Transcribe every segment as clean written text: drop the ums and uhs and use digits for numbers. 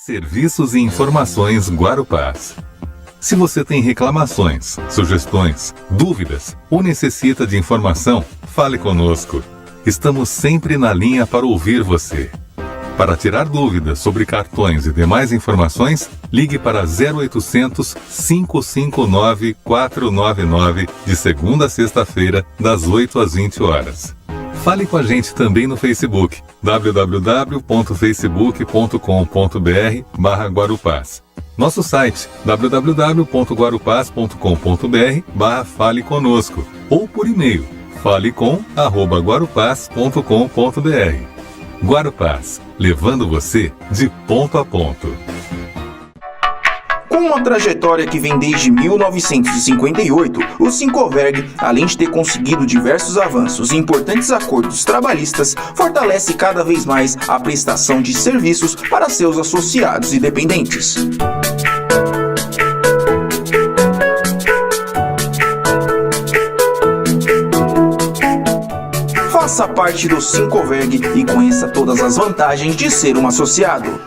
Serviços e informações Guarupás. Se você tem reclamações, sugestões, dúvidas ou necessita de informação, fale conosco. Estamos sempre na linha para ouvir você. Para tirar dúvidas sobre cartões e demais informações, ligue para 0800 559 499 de segunda a sexta-feira, das 8 às 20 horas. Fale com a gente também no Facebook, www.facebook.com.br/Guarupás. Nosso site, www.guarupás.com.br/Fale Conosco, ou por e-mail, falecom@guarupás.com.br. Guarupás, levando você de ponto a ponto. Com uma trajetória que vem desde 1958, o Sincoverg, além de ter conseguido diversos avanços e importantes acordos trabalhistas, fortalece cada vez mais a prestação de serviços para seus associados e dependentes. Faça parte do Sincoverg e conheça todas as vantagens de ser um associado.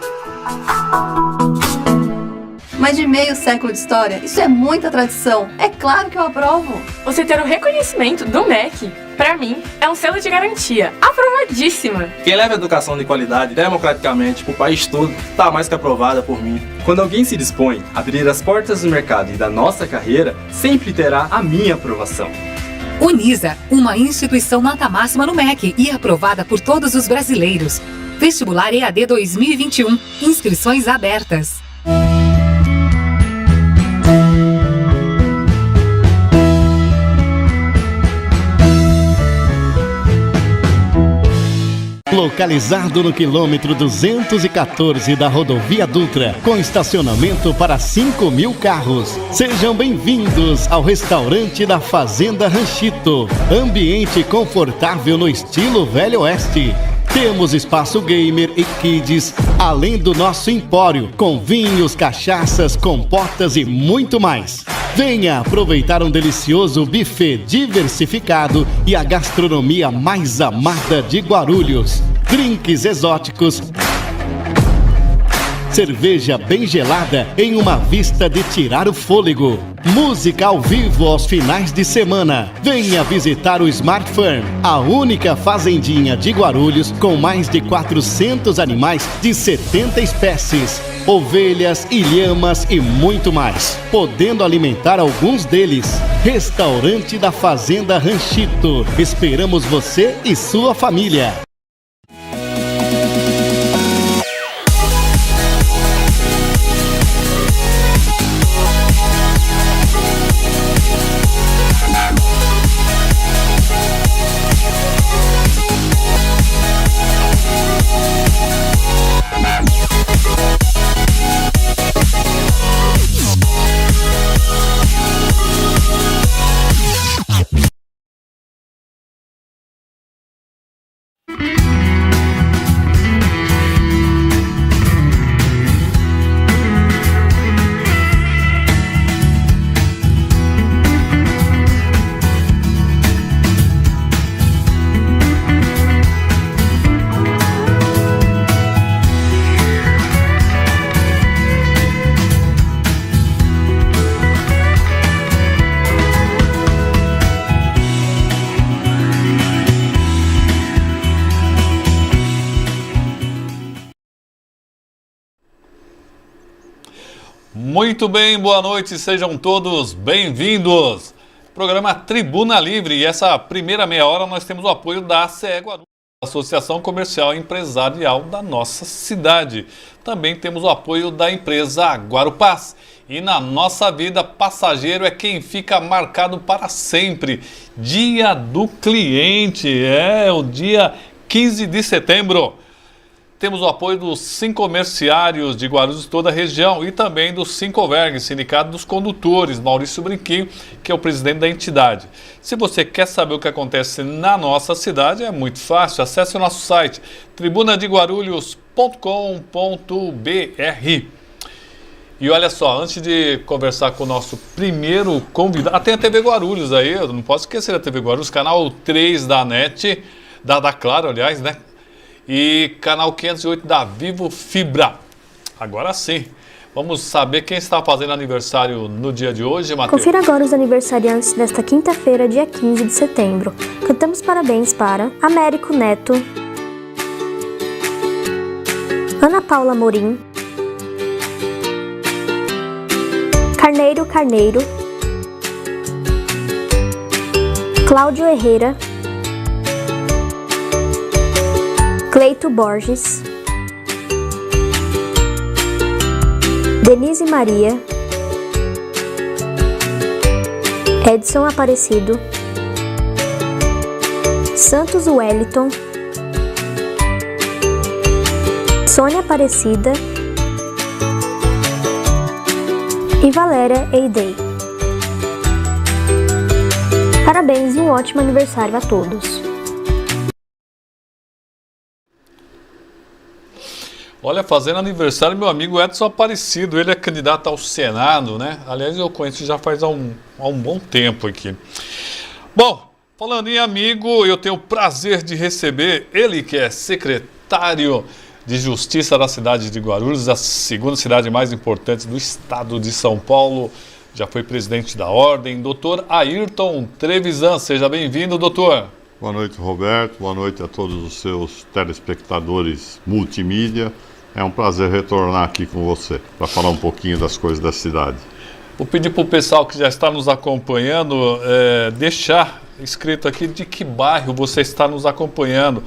Mais de meio século de história, isso é muita tradição. É claro que eu aprovo. Você ter o reconhecimento do MEC, pra mim, é um selo de garantia. Aprovadíssima! Quem leva educação de qualidade democraticamente pro país todo, tá mais que aprovada por mim. Quando alguém se dispõe a abrir as portas do mercado e da nossa carreira, sempre terá a minha aprovação. Unisa, uma instituição nota máxima no MEC e aprovada por todos os brasileiros. Vestibular EAD 2021. Inscrições abertas. Localizado no quilômetro 214 da rodovia Dutra, com estacionamento para 5.000 carros. Sejam bem-vindos ao restaurante da Fazenda Ranchito. Ambiente confortável no estilo Velho Oeste. Temos espaço gamer e kids, além do nosso empório, com vinhos, cachaças, compotas e muito mais. Venha aproveitar um delicioso buffet diversificado e a gastronomia mais amada de Guarulhos. Drinks exóticos, cerveja bem gelada em uma vista de tirar o fôlego. Música ao vivo aos finais de semana. Venha visitar o Smart Farm, a única fazendinha de Guarulhos com mais de 400 animais de 70 espécies, ovelhas, ilhamas e muito mais, podendo alimentar alguns deles. Restaurante da Fazenda Ranchito. Esperamos você e sua família. Muito bem, boa noite, sejam todos bem-vindos. Programa Tribuna Livre, e essa primeira meia hora nós temos o apoio da ACE Guarulhos, Associação Comercial e Empresarial da nossa cidade. Também temos o apoio da empresa Guarupás. E na nossa vida, passageiro é quem fica marcado para sempre. Dia do Cliente, o dia 15 de setembro. Temos o apoio dos Sincomerciários de Guarulhos e toda a região e também do Sincoverg, Sindicato dos Condutores, Maurício Brinquinho, que é o presidente da entidade. Se você quer saber o que acontece na nossa cidade, é muito fácil. Acesse o nosso site tribunadeguarulhos.com.br. E olha só, antes de conversar com o nosso primeiro convidado, tem a TV Guarulhos aí, eu não posso esquecer da TV Guarulhos, canal 3 da NET, da Claro, aliás, né? E canal 508 da Vivo Fibra. Agora sim. Vamos saber quem está fazendo aniversário no dia de hoje, Matheus? Confira agora os aniversariantes desta quinta-feira, dia 15 de setembro. Cantamos parabéns para Américo Neto, Ana Paula Morim, Carneiro Carneiro, Cláudio Herrera, Cleito Borges, Denise Maria, Edson Aparecido, Santos Wellington, Sônia Aparecida e Valéria Eidei. Parabéns e um ótimo aniversário a todos. Olha, fazendo aniversário, meu amigo Edson Aparecido, ele é candidato ao Senado, né? Aliás, eu conheço já faz há um bom tempo aqui. Bom, falando em amigo, eu tenho o prazer de receber ele que é secretário de Justiça da cidade de Guarulhos, a segunda cidade mais importante do estado de São Paulo. Já foi presidente da Ordem, doutor Ayrton Trevisan. Seja bem-vindo, doutor. Boa noite, Roberto. Boa noite a todos os seus telespectadores multimídia. É um prazer retornar aqui com você para falar um pouquinho das coisas da cidade. Vou pedir para o pessoal que já está nos acompanhando deixar escrito aqui de que bairro você está nos acompanhando.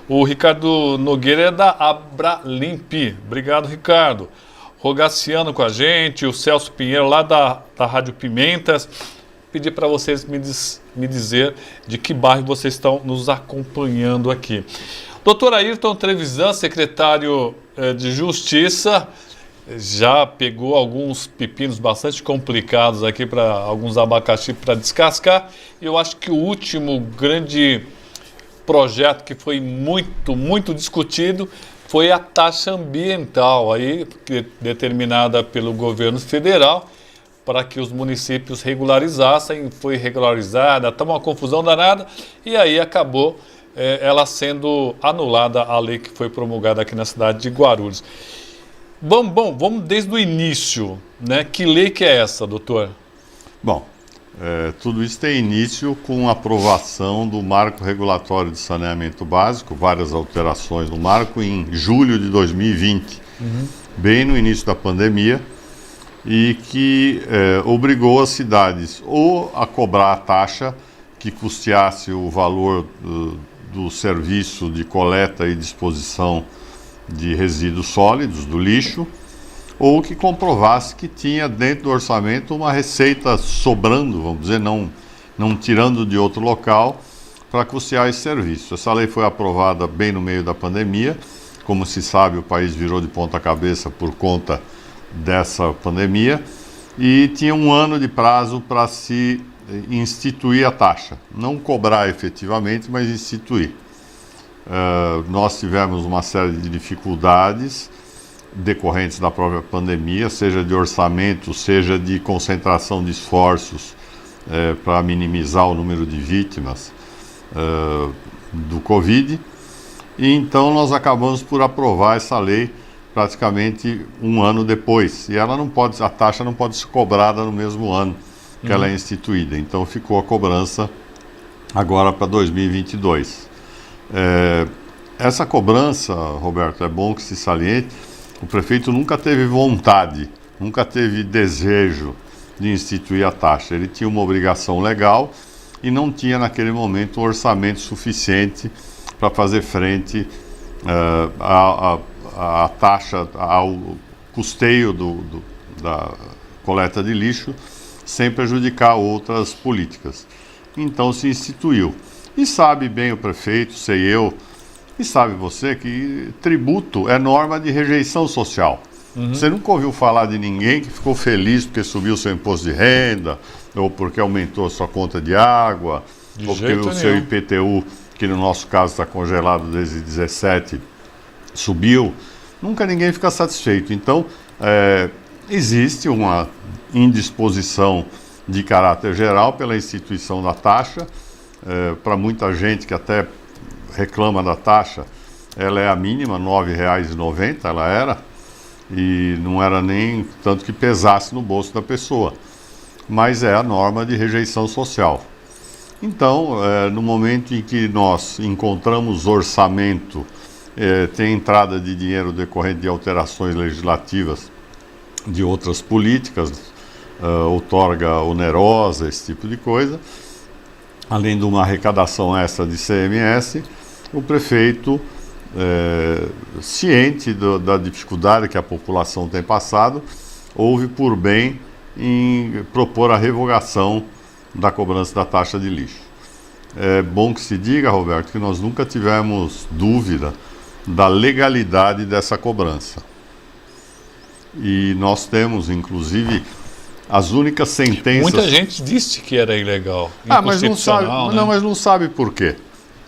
O Ricardo Nogueira é da Abralimp. Obrigado, Ricardo. Rogaciano com a gente, o Celso Pinheiro lá da Rádio Pimentas. Pedir para vocês me dizer de que bairro vocês estão nos acompanhando aqui. Doutor Ayrton Trevisan, secretário de Justiça, já pegou alguns pepinos bastante complicados aqui, para alguns abacaxi para descascar. Eu acho que o último grande projeto que foi muito discutido foi a taxa ambiental, aí, determinada pelo governo federal, para que os municípios regularizassem. Foi regularizada, está uma confusão danada, e aí acabou ela sendo anulada, a lei que foi promulgada aqui na cidade de Guarulhos. Vamos desde o início, né? Que lei que é essa, doutor? Bom, tudo isso tem início com a aprovação do Marco Regulatório de Saneamento Básico, várias alterações no marco, em julho de 2020, bem no início da pandemia, e que obrigou as cidades ou a cobrar a taxa que custeasse o valor do serviço de coleta e disposição de resíduos sólidos, do lixo, ou que comprovasse que tinha dentro do orçamento uma receita sobrando, vamos dizer, não tirando de outro local, para custear esse serviço. Essa lei foi aprovada bem no meio da pandemia. Como se sabe, o país virou de ponta cabeça por conta dessa pandemia, e tinha um ano de prazo para se instituir a taxa. Não cobrar efetivamente, mas instituir. Nós tivemos uma série de dificuldades decorrentes da própria pandemia, seja de orçamento, seja de concentração de esforços para minimizar o número de vítimas do Covid. E então nós acabamos por aprovar essa lei praticamente um ano depois. E a taxa não pode ser cobrada no mesmo ano que ela é instituída. Então ficou a cobrança agora para 2022. Essa cobrança, Roberto, é bom que se saliente, o prefeito nunca teve vontade, nunca teve desejo de instituir a taxa. Ele tinha uma obrigação legal e não tinha naquele momento um orçamento suficiente para fazer frente à taxa, ao custeio da coleta de lixo, sem prejudicar outras políticas. Então se instituiu. E sabe bem o prefeito, sei eu, e sabe você, que tributo é norma de rejeição social. Você nunca ouviu falar de ninguém que ficou feliz porque subiu seu imposto de renda, ou porque aumentou a sua conta de água, ou porque o seu IPTU, que no nosso caso está congelado desde 2017, subiu. Nunca ninguém fica satisfeito. Então, existe uma indisposição de caráter geral pela instituição da taxa. Para muita gente que até reclama da taxa, ela é a mínima, R$ 9,90 ela era. e não era nem tanto que pesasse no bolso da pessoa, mas é a norma de rejeição social. Então, no momento em que nós encontramos orçamento, tem entrada de dinheiro decorrente de alterações legislativas de outras políticas, outorga onerosa, esse tipo de coisa, além de uma arrecadação extra de ICMS, o prefeito, ciente da dificuldade que a população tem passado, houve por bem em propor a revogação da cobrança da taxa de lixo. É bom que se diga, Roberto, que nós nunca tivemos dúvida da legalidade dessa cobrança. E nós temos, inclusive, as únicas sentenças... Muita gente disse que era ilegal, mas não sabe, né? Mas não sabe por quê.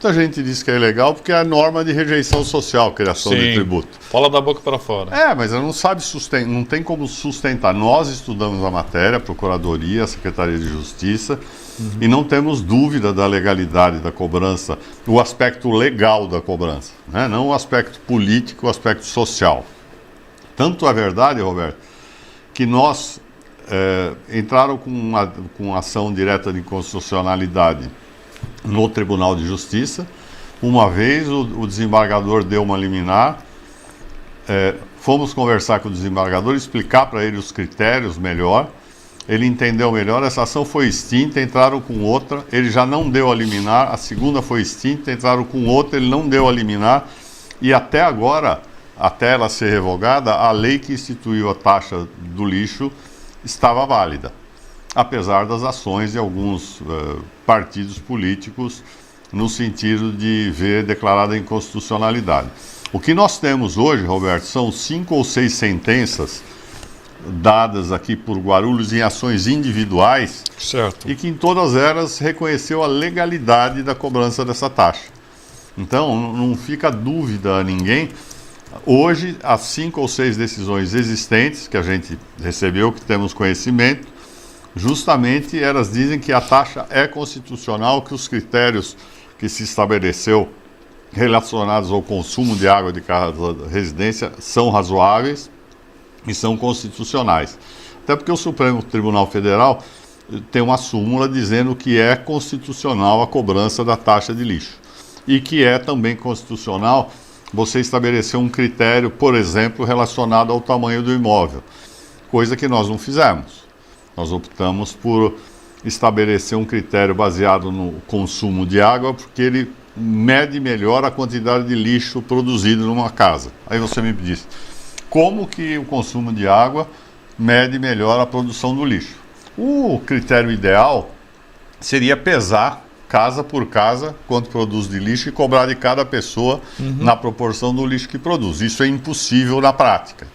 Muita gente diz que é ilegal porque é a norma de rejeição social, criação de tributo. Fala da boca para fora. Mas não sabe não tem como sustentar. Nós estudamos a matéria, a Procuradoria, a Secretaria de Justiça, e não temos dúvida da legalidade da cobrança, o aspecto legal da cobrança, né? Não o aspecto político, o aspecto social. Tanto é verdade, Roberto, que nós entraram com ação direta de inconstitucionalidade no Tribunal de Justiça. Uma vez o desembargador deu uma liminar, fomos conversar com o desembargador, explicar para ele os critérios melhor, ele entendeu melhor, essa ação foi extinta, entraram com outra, ele já não deu a liminar, a segunda foi extinta, entraram com outra, ele não deu a liminar, e até agora, até ela ser revogada, a lei que instituiu a taxa do lixo estava válida, apesar das ações de alguns partidos políticos no sentido de ver declarada a inconstitucionalidade. O que nós temos hoje, Roberto, são 5 ou 6 sentenças dadas aqui por Guarulhos em ações individuais, certo, e que em todas elas reconheceu a legalidade da cobrança dessa taxa. Então, não fica dúvida a ninguém. Hoje, as 5 ou 6 decisões existentes que a gente recebeu, que temos conhecimento, justamente elas dizem que a taxa é constitucional, que os critérios que se estabeleceu relacionados ao consumo de água de cada residência são razoáveis e são constitucionais. Até porque o Supremo Tribunal Federal tem uma súmula dizendo que é constitucional a cobrança da taxa de lixo e que é também constitucional você estabelecer um critério, por exemplo, relacionado ao tamanho do imóvel, coisa que nós não fizemos. Nós optamos por estabelecer um critério baseado no consumo de água, porque ele mede melhor a quantidade de lixo produzido numa casa. Aí você me disse, como que o consumo de água mede melhor a produção do lixo? O critério ideal seria pesar casa por casa quanto produz de lixo e cobrar de cada pessoa na proporção do lixo que produz. Isso é impossível na prática.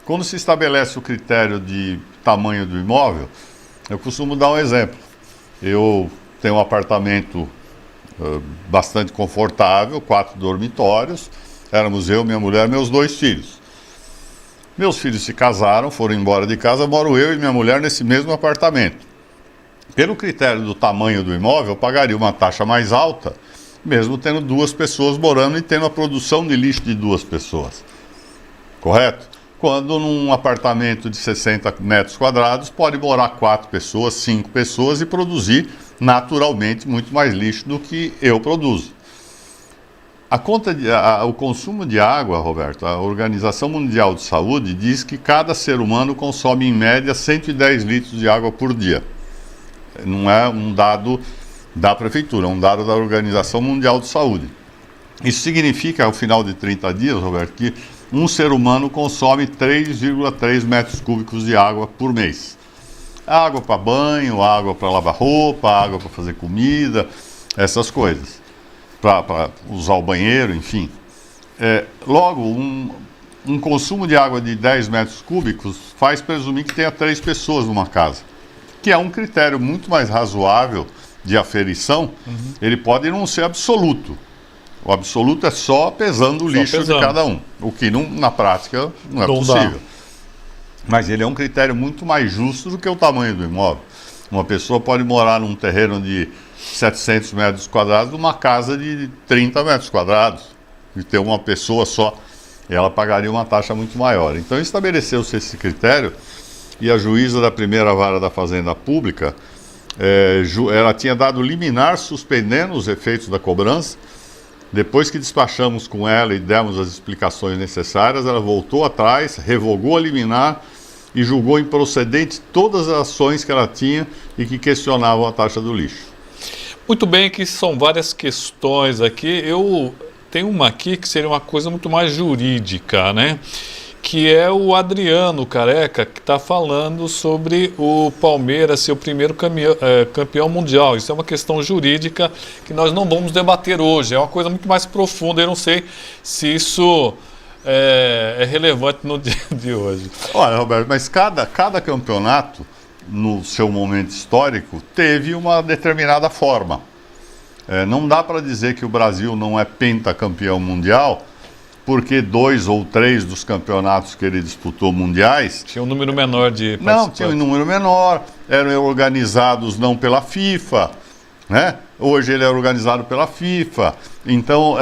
Quando se estabelece o critério de tamanho do imóvel, eu costumo dar um exemplo. Eu tenho um apartamento bastante confortável, 4 dormitórios, éramos eu, minha mulher e meus 2 filhos. Meus filhos se casaram, foram embora de casa, moro eu e minha mulher nesse mesmo apartamento. Pelo critério do tamanho do imóvel, eu pagaria uma taxa mais alta, mesmo tendo 2 pessoas morando e tendo a produção de lixo de 2 pessoas. Correto? Quando num apartamento de 60 metros quadrados pode morar 4 pessoas, 5 pessoas e produzir naturalmente muito mais lixo do que eu produzo. O consumo de água, Roberto, a Organização Mundial de Saúde diz que cada ser humano consome em média 110 litros de água por dia. Não é um dado da Prefeitura, é um dado da Organização Mundial de Saúde. Isso significa, ao final de 30 dias, Roberto, que um ser humano consome 3,3 metros cúbicos de água por mês. Água para banho, água para lavar roupa, água para fazer comida, essas coisas. Para usar o banheiro, enfim. Logo, um consumo de água de 10 metros cúbicos faz presumir que tenha 3 pessoas numa casa, que é um critério muito mais razoável de aferição. Ele pode não ser absoluto. O absoluto é só pesando o lixo de cada um, o que na prática não é possível. Mas ele é um critério muito mais justo do que o tamanho do imóvel. Uma pessoa pode morar num terreno de 700 metros quadrados numa casa de 30 metros quadrados e ter uma pessoa só ela pagaria uma taxa muito maior. Então estabeleceu-se esse critério e a juíza da primeira vara da Fazenda Pública, ela tinha dado liminar suspendendo os efeitos da cobrança. Depois que despachamos com ela e demos as explicações necessárias, ela voltou atrás, revogou a liminar e julgou improcedente todas as ações que ela tinha e que questionavam a taxa do lixo. Muito bem, que são várias questões aqui. Eu tenho uma aqui que seria uma coisa muito mais jurídica, né? Que é o Adriano Careca, que está falando sobre o Palmeiras ser o primeiro campeão mundial. Isso é uma questão jurídica que nós não vamos debater hoje. É uma coisa muito mais profunda. Eu não sei se isso é relevante no dia de hoje. Olha, Roberto, mas cada campeonato, no seu momento histórico, teve uma determinada forma. Não dá para dizer que o Brasil não é pentacampeão mundial, porque 2 ou 3 dos campeonatos que ele disputou mundiais... Tinha um número menor de participantes. Não, tinha um número menor, eram organizados não pela FIFA, né? Hoje ele é organizado pela FIFA. Então,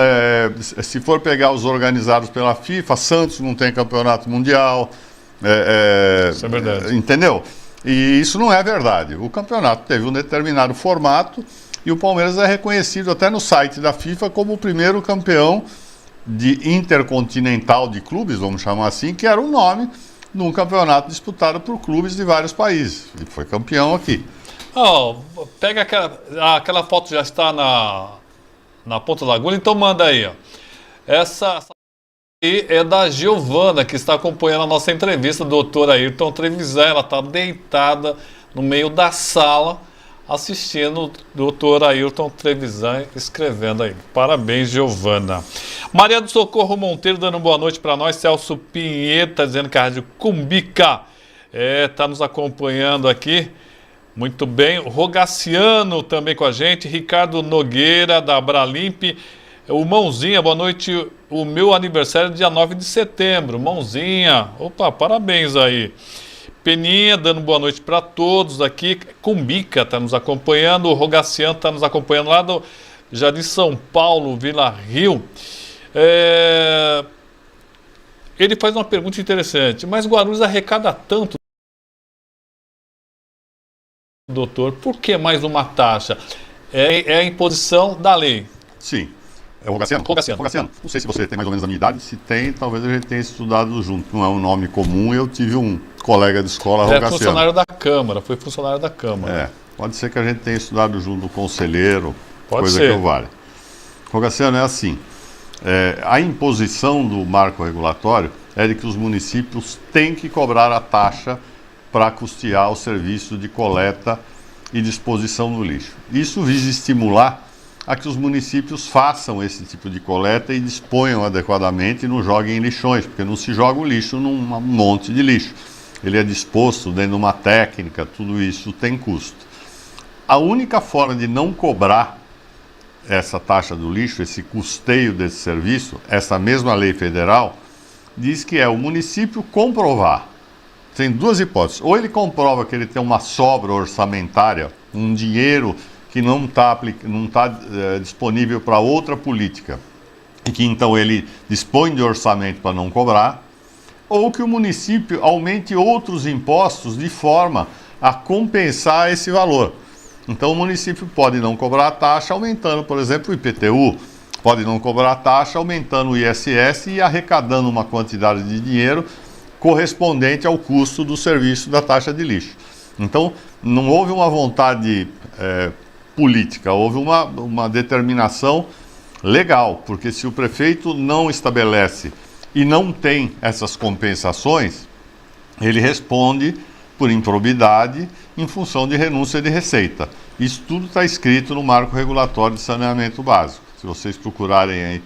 se for pegar os organizados pela FIFA, Santos não tem campeonato mundial. Isso é verdade. Entendeu? E isso não é verdade. O campeonato teve um determinado formato e o Palmeiras é reconhecido até no site da FIFA como o primeiro campeão de intercontinental de clubes, vamos chamar assim, que era o nome num campeonato disputado por clubes de vários países. E foi campeão aqui. Pega aquela foto, já está na ponta da agulha, então manda aí. Essa aí é da Giovana, que está acompanhando a nossa entrevista, doutora Ayrton Trevisan. Ela está deitada no meio da sala, assistindo o doutor Ayrton Trevisan escrevendo aí. Parabéns, Giovana. Maria do Socorro Monteiro dando boa noite para nós. Celso Pinheta dizendo que a Rádio Cumbica está nos acompanhando aqui. Muito bem. Rogaciano também com a gente. Ricardo Nogueira da Abralimp. O Mãozinha, boa noite. O meu aniversário é dia 9 de setembro. Mãozinha. Opa, parabéns aí. Peninha, dando boa noite para todos aqui. Cumbica está nos acompanhando. O Rogaciano está nos acompanhando lá do Jardim São Paulo, Vila Rio. Ele faz uma pergunta interessante. Mas Guarulhos arrecada tanto, doutor, por que mais uma taxa? É a imposição da lei. Sim. É o Rogaciano? Rogaciano. Não sei se você tem mais ou menos a minha idade. Se tem, talvez a gente tenha estudado junto. Não é um nome comum. Eu tive um colega de escola Rogaciano. É funcionário da Câmara. Foi funcionário da Câmara. Pode ser que a gente tenha estudado junto, conselheiro, pode coisa ser. Que eu vale. Rogaciano, é assim. A imposição do marco regulatório é de que os municípios têm que cobrar a taxa para custear o serviço de coleta e disposição do lixo. Isso visa estimular a que os municípios façam esse tipo de coleta e disponham adequadamente e não joguem em lixões, porque não se joga o lixo num monte de lixo. Ele é disposto dentro de uma técnica, tudo isso tem custo. A única forma de não cobrar essa taxa do lixo, esse custeio desse serviço, essa mesma lei federal, diz que é o município comprovar. Tem duas hipóteses. Ou ele comprova que ele tem uma sobra orçamentária, um dinheiro que não está disponível para outra política, e que então ele dispõe de orçamento para não cobrar, ou que o município aumente outros impostos de forma a compensar esse valor. Então o município pode não cobrar a taxa aumentando, por exemplo, o IPTU, pode não cobrar a taxa aumentando o ISS e arrecadando uma quantidade de dinheiro correspondente ao custo do serviço da taxa de lixo. Então não houve uma vontade política, houve uma determinação legal, porque se o prefeito não estabelece e não tem essas compensações, ele responde por improbidade em função de renúncia de receita. Isso tudo está escrito no Marco Regulatório de Saneamento Básico. Se vocês procurarem aí,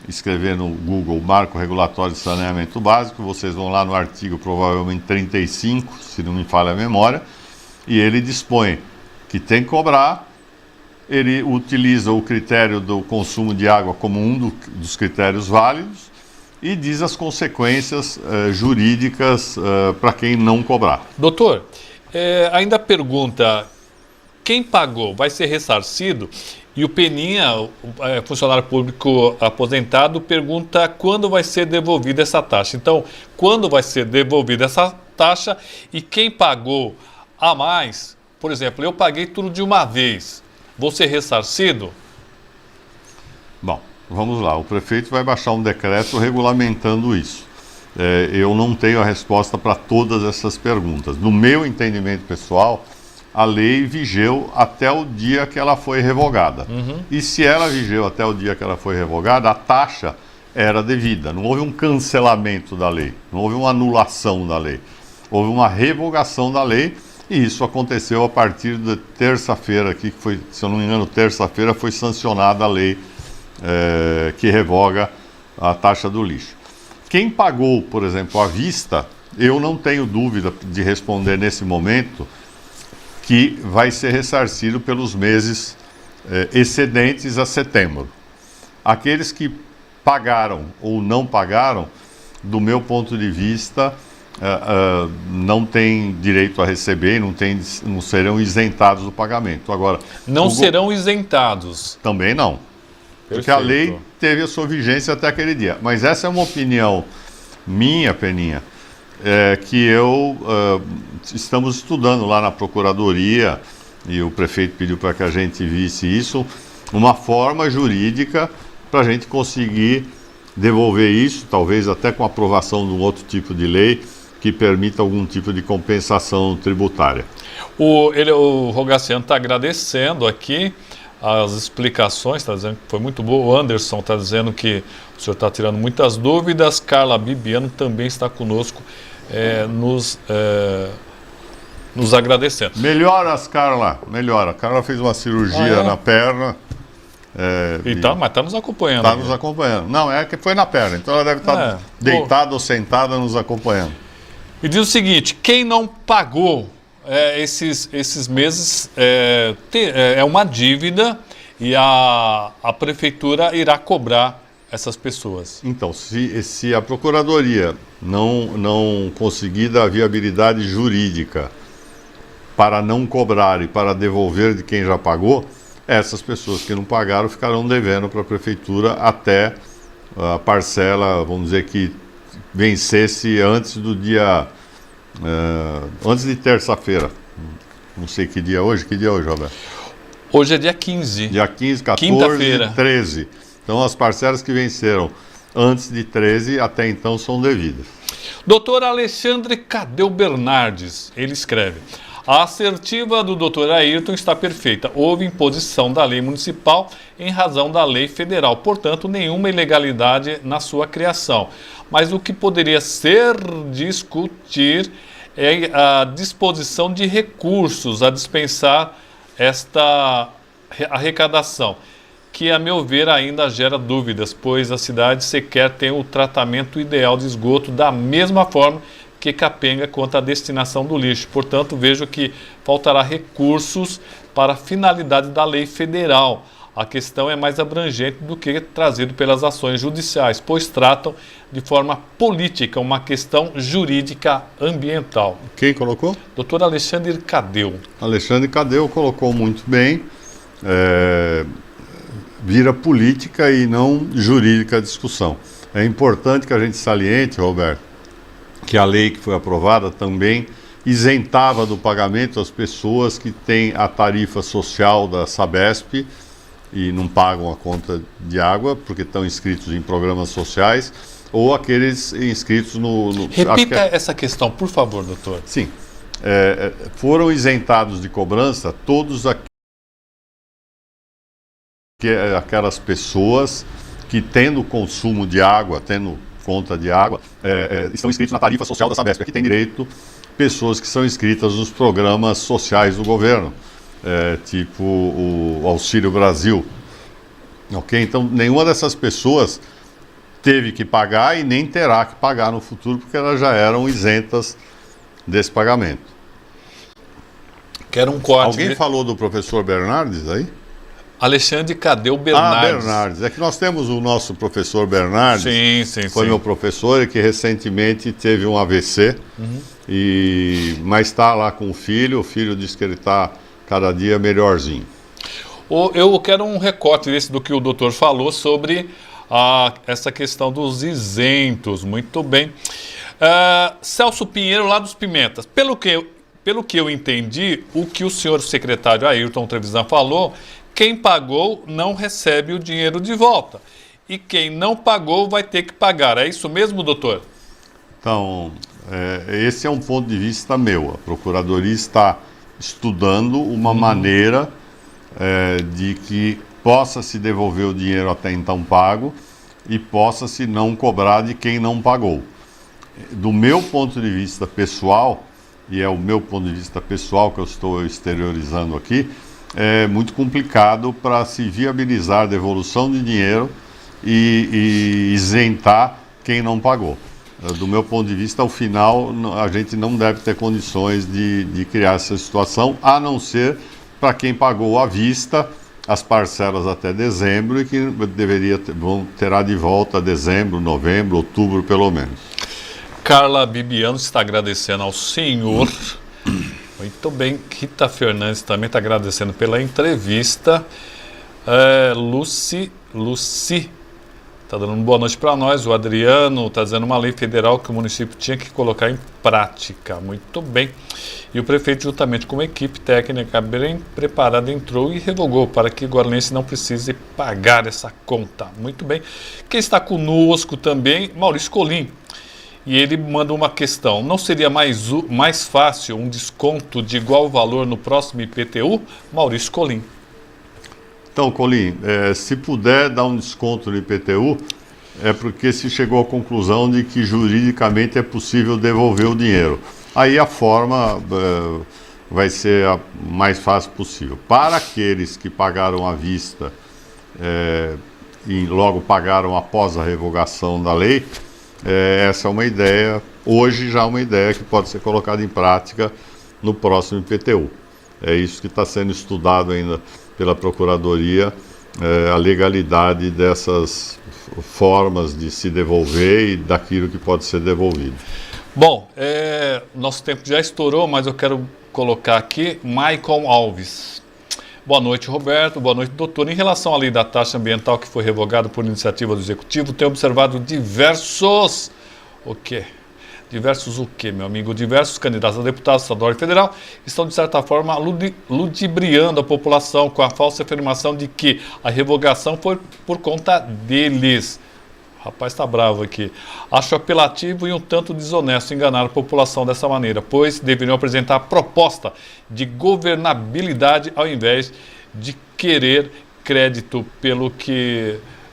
escrever no Google Marco Regulatório de Saneamento Básico, vocês vão lá no artigo provavelmente 35, se não me falha a memória, e ele dispõe que tem que cobrar. Ele utiliza o critério do consumo de água como um dos critérios válidos e diz as consequências jurídicas para quem não cobrar. Doutor, ainda pergunta, quem pagou vai ser ressarcido? E o Peninha, funcionário público aposentado, pergunta quando vai ser devolvida essa taxa. Então, quando vai ser devolvida essa taxa e quem pagou a mais, por exemplo, eu paguei tudo de uma vez, vou ser ressarcido? Bom, vamos lá. O prefeito vai baixar um decreto regulamentando isso. Eu não tenho a resposta para todas essas perguntas. No meu entendimento pessoal, a lei vigeu até o dia que ela foi revogada. E se ela vigeu até o dia que ela foi revogada, a taxa era devida. Não houve um cancelamento da lei, não houve uma anulação da lei. Houve uma revogação da lei e isso aconteceu a partir de terça-feira, que foi, se eu não me engano, terça-feira foi sancionada a lei que revoga a taxa do lixo. Quem pagou, por exemplo, à vista, eu não tenho dúvida de responder nesse momento que vai ser ressarcido pelos meses excedentes a setembro. Aqueles que pagaram ou não pagaram, do meu ponto de vista, não têm direito a receber, não serão isentados do pagamento. Agora, não serão isentados? Também não. Porque a lei teve a sua vigência até aquele dia. Mas essa é uma opinião minha, Peninha, que estamos estudando lá na Procuradoria, e o prefeito pediu para que a gente visse isso, uma forma jurídica para a gente conseguir devolver isso, talvez até com a aprovação de um outro tipo de lei que permita algum tipo de compensação tributária. O Rogaciano está agradecendo aqui as explicações, está dizendo que foi muito boa. O Anderson está dizendo que o senhor está tirando muitas dúvidas. Carla Bibiano também está conosco, nos agradecendo. Melhoras, Carla, melhora. Carla fez uma cirurgia na perna. Mas está nos acompanhando. Está nos acompanhando. Não, é que foi na perna, então ela deve estar deitada ou sentada nos acompanhando. E diz o seguinte, quem não pagou esses meses é uma dívida e a prefeitura irá cobrar essas pessoas. Então, se a Procuradoria não conseguir dar viabilidade jurídica para não cobrar e para devolver de quem já pagou, essas pessoas que não pagaram ficarão devendo para a Prefeitura até a parcela, vamos dizer, que vencesse antes do dia... antes de terça-feira. Não sei que dia é hoje. Que dia é hoje, Roberto? Hoje é dia 15. Dia 15, 14 e 13. Então as parcelas que venceram antes de 13 até então são devidas. Doutor Alexandre Cadeu Bernardes, ele escreve: a assertiva do doutor Ayrton está perfeita. Houve imposição da lei municipal em razão da lei federal. Portanto, nenhuma ilegalidade na sua criação. Mas o que poderia ser discutir é a disposição de recursos a dispensar esta arrecadação, que, a meu ver, ainda gera dúvidas, pois a cidade sequer tem o tratamento ideal de esgoto da mesma forma que Capenga quanto à destinação do lixo. Portanto, vejo que faltará recursos para a finalidade da lei federal. A questão é mais abrangente do que trazido pelas ações judiciais, pois tratam de forma política uma questão jurídica ambiental. Quem colocou? Doutor Alexandre Cadeu. Alexandre Cadeu colocou muito bem. Vira política e não jurídica a discussão. É importante que a gente saliente, Roberto, que a lei que foi aprovada também isentava do pagamento as pessoas que têm a tarifa social da Sabesp e não pagam a conta de água porque estão inscritos em programas sociais, ou aqueles inscritos no... Repita essa questão, por favor, doutor. Sim. Foram isentados de cobrança todos aquelas pessoas que, tendo consumo de água, tendo conta de água, estão inscritos na tarifa social da Sabesp. Aqui tem direito pessoas que são inscritas nos programas sociais do governo, tipo o Auxílio Brasil. Ok? Então, nenhuma dessas pessoas teve que pagar e nem terá que pagar no futuro, porque elas já eram isentas desse pagamento. Quero um corte. Alguém falou do professor Bernardes aí? Alexandre Cadeu Bernardes. Bernardes. É que nós temos o nosso professor Bernardes. Sim. Foi meu professor e que recentemente teve um AVC. Mas está lá com o filho. O filho diz que ele está cada dia melhorzinho. Eu quero um recorte desse do que o doutor falou sobre essa questão dos isentos. Muito bem. Celso Pinheiro, lá dos Pimentas. Pelo que eu entendi, o que o senhor secretário Ayrton Trevisan falou, quem pagou não recebe o dinheiro de volta. E quem não pagou vai ter que pagar. É isso mesmo, doutor? Então, esse é um ponto de vista meu. A Procuradoria está estudando uma maneira de que possa se devolver o dinheiro até então pago e possa se não cobrar de quem não pagou. Do meu ponto de vista pessoal, e é o meu ponto de vista pessoal que eu estou exteriorizando aqui, é muito complicado para se viabilizar a devolução de dinheiro e isentar quem não pagou. Do meu ponto de vista, ao final, a gente não deve ter condições de criar essa situação, a não ser para quem pagou à vista as parcelas até dezembro e que terá de volta dezembro, novembro, outubro, pelo menos. Carla Bibiano está agradecendo ao senhor. Muito bem. Rita Fernandes também está agradecendo pela entrevista. Luci está dando uma boa noite para nós. O Adriano está dizendo uma lei federal que o município tinha que colocar em prática. Muito bem. E o prefeito, juntamente com uma equipe técnica bem preparada, entrou e revogou para que o guaranense não precise pagar essa conta. Muito bem. Quem está conosco também, Maurício Colim. E ele manda uma questão: não seria mais fácil um desconto de igual valor no próximo IPTU? Maurício Colim. Então, Colim, se puder dar um desconto no IPTU, é porque se chegou à conclusão de que juridicamente é possível devolver o dinheiro. Aí a forma vai ser a mais fácil possível. Para aqueles que pagaram à vista e logo pagaram após a revogação da lei, essa é uma ideia, hoje já uma ideia que pode ser colocada em prática no próximo IPTU. É isso que está sendo estudado ainda pela Procuradoria, a legalidade dessas formas de se devolver e daquilo que pode ser devolvido. Bom, nosso tempo já estourou, mas eu quero colocar aqui Maicon Alves. Boa noite, Roberto. Boa noite, doutor. Em relação à lei da taxa ambiental que foi revogada por iniciativa do Executivo, tenho observado diversos o quê, meu amigo? Diversos candidatos a deputado estadual e federal estão, de certa forma, ludibriando a população com a falsa afirmação de que a revogação foi por conta deles. O rapaz está bravo aqui. Acho apelativo e um tanto desonesto enganar a população dessa maneira, pois deveriam apresentar a proposta de governabilidade ao invés de querer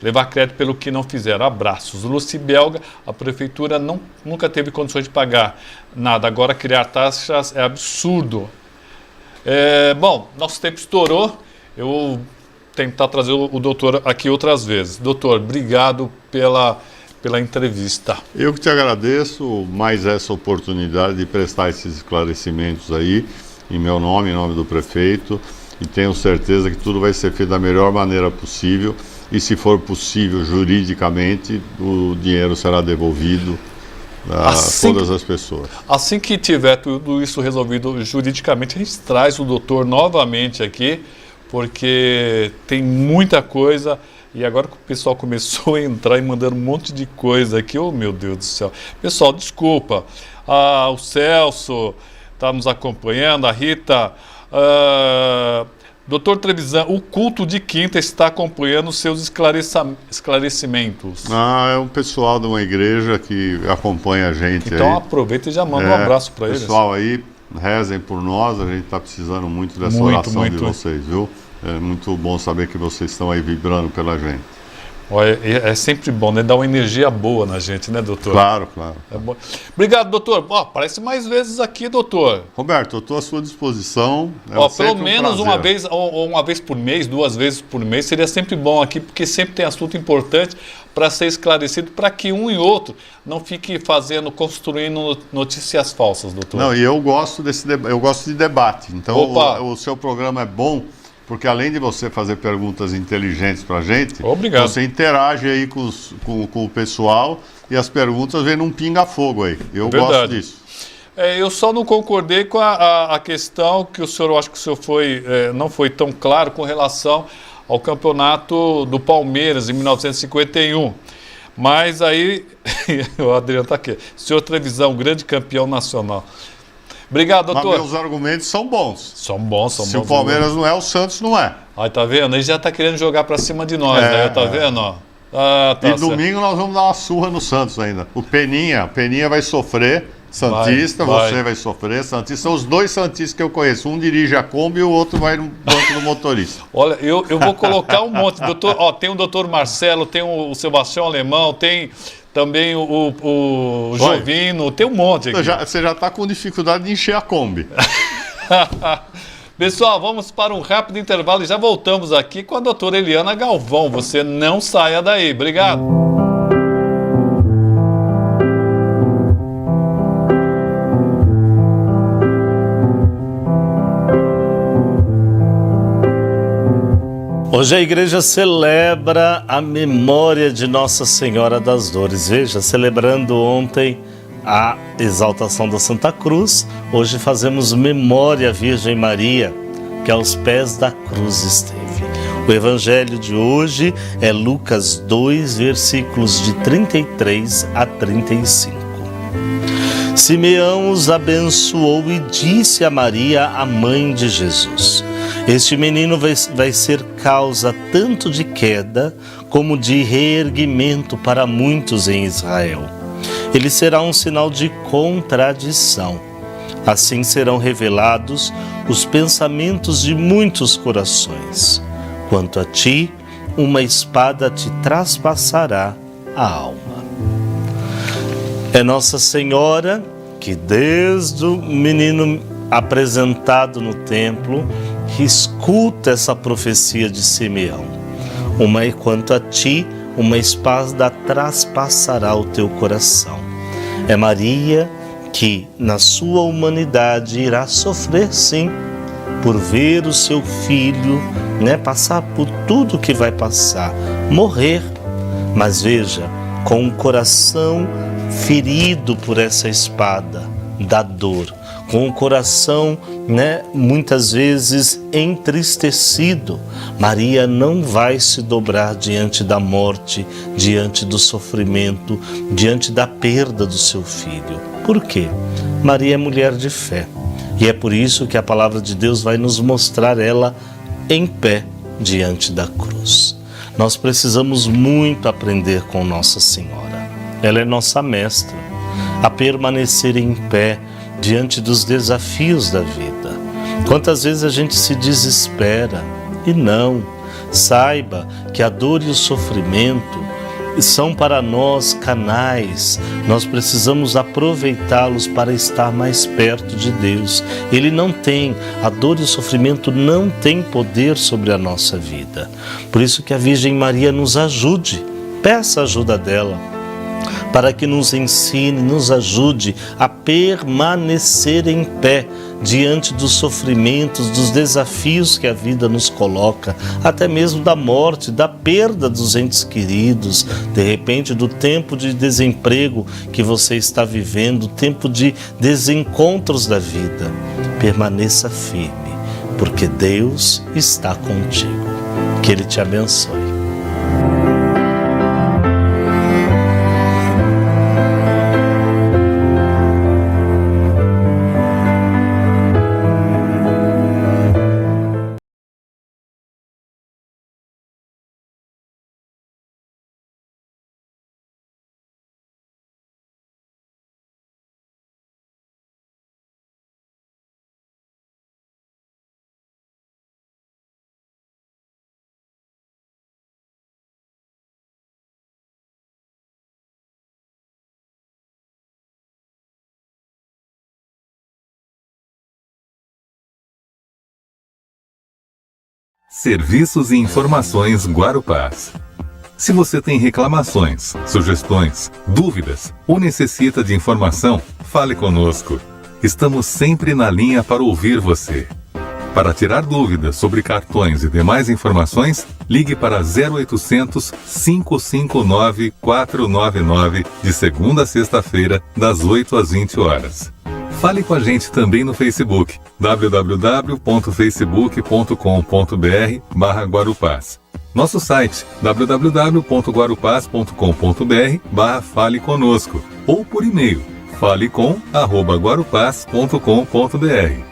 levar crédito pelo que não fizeram. Abraços. Luci Belga, a prefeitura nunca teve condições de pagar nada. Agora criar taxas é absurdo. Bom, nosso tempo estourou. Eu tentar trazer o doutor aqui outras vezes. Doutor, obrigado pela entrevista. Eu que te agradeço mais essa oportunidade de prestar esses esclarecimentos aí, em meu nome, em nome do prefeito, e tenho certeza que tudo vai ser feito da melhor maneira possível e, se for possível juridicamente, o dinheiro será devolvido a todas as pessoas. Assim que tiver tudo isso resolvido juridicamente, a gente traz o doutor novamente aqui, porque tem muita coisa e agora que o pessoal começou a entrar e mandando um monte de coisa aqui, oh meu Deus do céu. Pessoal, desculpa, o Celso está nos acompanhando, a Rita, doutor Trevisan, o culto de quinta está acompanhando os seus esclarecimentos. É um pessoal de uma igreja que acompanha a gente. Então aí. Aproveita e já manda um abraço para eles. Pessoal aí, rezem por nós, a gente está precisando muito dessa oração de vocês, viu? É muito bom saber que vocês estão aí vibrando pela gente. Olha, é sempre bom, né? Dá uma energia boa na gente, né, doutor? Claro, claro. É bom. Obrigado, doutor. Aparece mais vezes aqui, doutor. Roberto, eu estou à sua disposição. Pelo menos uma vez por mês, 2 vezes por mês, seria sempre bom aqui, porque sempre tem assunto importante para ser esclarecido, para que um e outro não fique construindo notícias falsas, doutor. Não, e eu gosto eu gosto de debate. Então, o seu programa é bom, porque além de você fazer perguntas inteligentes para a gente, obrigado, você interage aí com o pessoal e as perguntas vêm num pinga-fogo aí. Eu gosto disso. Eu só não concordei com a questão que o senhor, eu acho que o senhor não foi tão claro com relação ao campeonato do Palmeiras em 1951. Mas aí, o Adriano está aqui, senhor Trevisão, grande campeão nacional. Obrigado, doutor. Mas meus argumentos são bons. São bons. Se o Palmeiras não é, o Santos não é. Aí, tá vendo? Ele já está querendo jogar para cima de nós, né? Tá vendo? Ó. E domingo nós vamos dar uma surra no Santos ainda. O Peninha vai sofrer, Santista, você vai sofrer, Santista. São os dois Santistas que eu conheço. Um dirige a Kombi e o outro vai no banco do motorista. Olha, eu vou colocar um monte. Doutor, tem o doutor Marcelo, tem o Sebastião Alemão, tem também o Jovino, tem um monte aqui. Você já está com dificuldade de encher a Kombi. Pessoal, vamos para um rápido intervalo e já voltamos aqui com a doutora Eliana Galvão. Você não saia daí. Obrigado. Hoje a igreja celebra a memória de Nossa Senhora das Dores. Veja, celebrando ontem a exaltação da Santa Cruz, hoje fazemos memória à Virgem Maria, que aos pés da cruz esteve. O evangelho de hoje é Lucas 2, versículos de 33 a 35. Simeão os abençoou e disse a Maria, a mãe de Jesus: este menino vai ser causa tanto de queda como de reerguimento para muitos em Israel. Ele será um sinal de contradição. Assim serão revelados os pensamentos de muitos corações. Quanto a ti, uma espada te traspassará a alma. É Nossa Senhora que desde o menino apresentado no templo, escuta essa profecia de Simeão. Quanto a ti, uma espada traspassará o teu coração. É Maria que, na sua humanidade, irá sofrer, sim, por ver o seu filho, passar por tudo que vai passar, morrer. Mas veja, com o coração ferido por essa espada da dor, com o coração, muitas vezes entristecido, Maria não vai se dobrar diante da morte, diante do sofrimento, diante da perda do seu filho. Por quê? Maria é mulher de fé. E é por isso que a palavra de Deus vai nos mostrar ela em pé diante da cruz. Nós precisamos muito aprender com Nossa Senhora. Ela é nossa mestra, a permanecer em pé diante dos desafios da vida. Quantas vezes a gente se desespera e não. Saiba que a dor e o sofrimento são para nós canais. Nós precisamos aproveitá-los para estar mais perto de Deus. A dor e o sofrimento não têm poder sobre a nossa vida. Por isso que a Virgem Maria nos ajude, peça a ajuda dela, para que nos ensine, nos ajude a permanecer em pé diante dos sofrimentos, dos desafios que a vida nos coloca, até mesmo da morte, da perda dos entes queridos, de repente do tempo de desemprego que você está vivendo, tempo de desencontros da vida. Permaneça firme, porque Deus está contigo. Que Ele te abençoe. Serviços e informações Guarupás. Se você tem reclamações, sugestões, dúvidas ou necessita de informação, fale conosco. Estamos sempre na linha para ouvir você. Para tirar dúvidas sobre cartões e demais informações, ligue para 0800 559 499 de segunda a sexta-feira, das 8 às 20 horas. Fale com a gente também no Facebook, www.facebook.com.br/Guarupaz. Nosso site, www.guarupaz.com.br/Fale Conosco, ou por e-mail, falecom@guarupaz.com.br.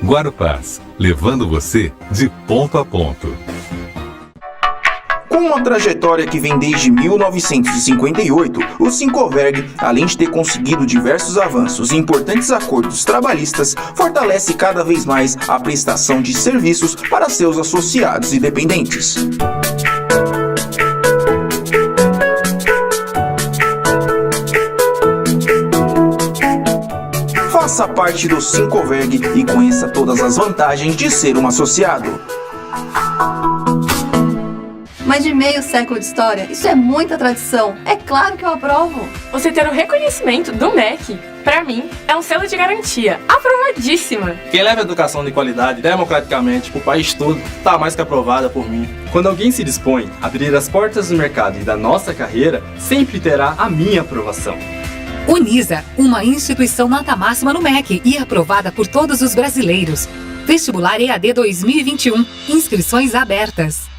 Guarupaz, levando você de ponto a ponto. Com uma trajetória que vem desde 1958, o Sincoverg, além de ter conseguido diversos avanços e importantes acordos trabalhistas, fortalece cada vez mais a prestação de serviços para seus associados e dependentes. Faça parte do Sincoverg e conheça todas as vantagens de ser um associado. Mais de meio século de história, isso é muita tradição. É claro que eu aprovo. Você ter o reconhecimento do MEC, pra mim, é um selo de garantia. Aprovadíssima! Quem leva educação de qualidade democraticamente pro país todo tá mais que aprovada por mim. Quando alguém se dispõe a abrir as portas do mercado e da nossa carreira, sempre terá a minha aprovação. Unisa, uma instituição nota máxima no MEC e aprovada por todos os brasileiros. Vestibular EAD 2021. Inscrições abertas.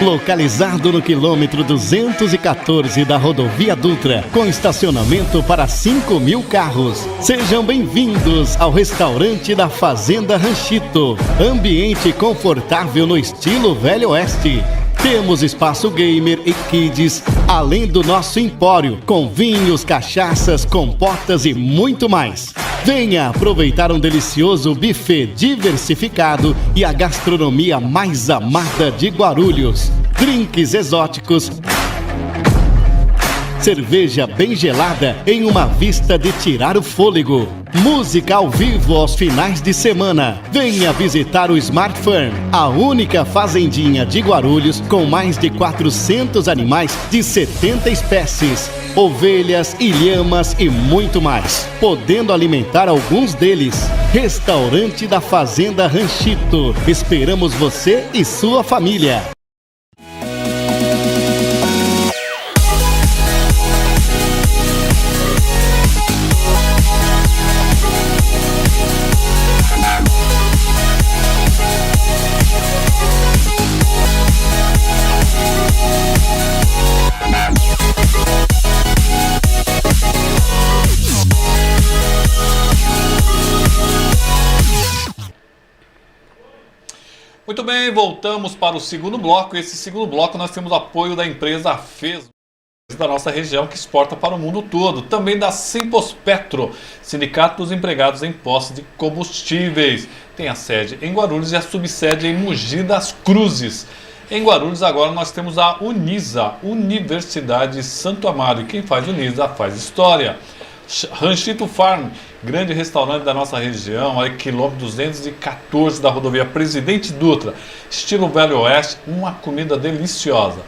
Localizado no quilômetro 214 da Rodovia Dutra, com estacionamento para 5.000 carros. Sejam bem-vindos ao restaurante da Fazenda Ranchito. Ambiente confortável no estilo Velho Oeste. Temos espaço gamer e kids, além do nosso empório, com vinhos, cachaças, compotas e muito mais. Venha aproveitar um delicioso buffet diversificado e a gastronomia mais amada de Guarulhos. Drinks exóticos, cerveja bem gelada em uma vista de tirar o fôlego. Música ao vivo aos finais de semana. Venha visitar o Smart Farm, a única fazendinha de Guarulhos com mais de 400 animais de 70 espécies. Ovelhas, ilhamas e muito mais, podendo alimentar alguns deles. Restaurante da Fazenda Ranchito. Esperamos você e sua família. Muito bem, voltamos para o segundo bloco. Esse segundo bloco nós temos apoio da empresa FES, da nossa região, que exporta para o mundo todo. Também da Simpospetro, Sindicato dos Empregados em Postos de Combustíveis. Tem a sede em Guarulhos e a subsede em Mogi das Cruzes. Em Guarulhos agora nós temos a Unisa, Universidade Santo Amaro. E quem faz Unisa faz história. Ranchito Farm, grande restaurante da nossa região, aí quilômetro 214 da rodovia Presidente Dutra, estilo Velho Oeste, uma comida deliciosa.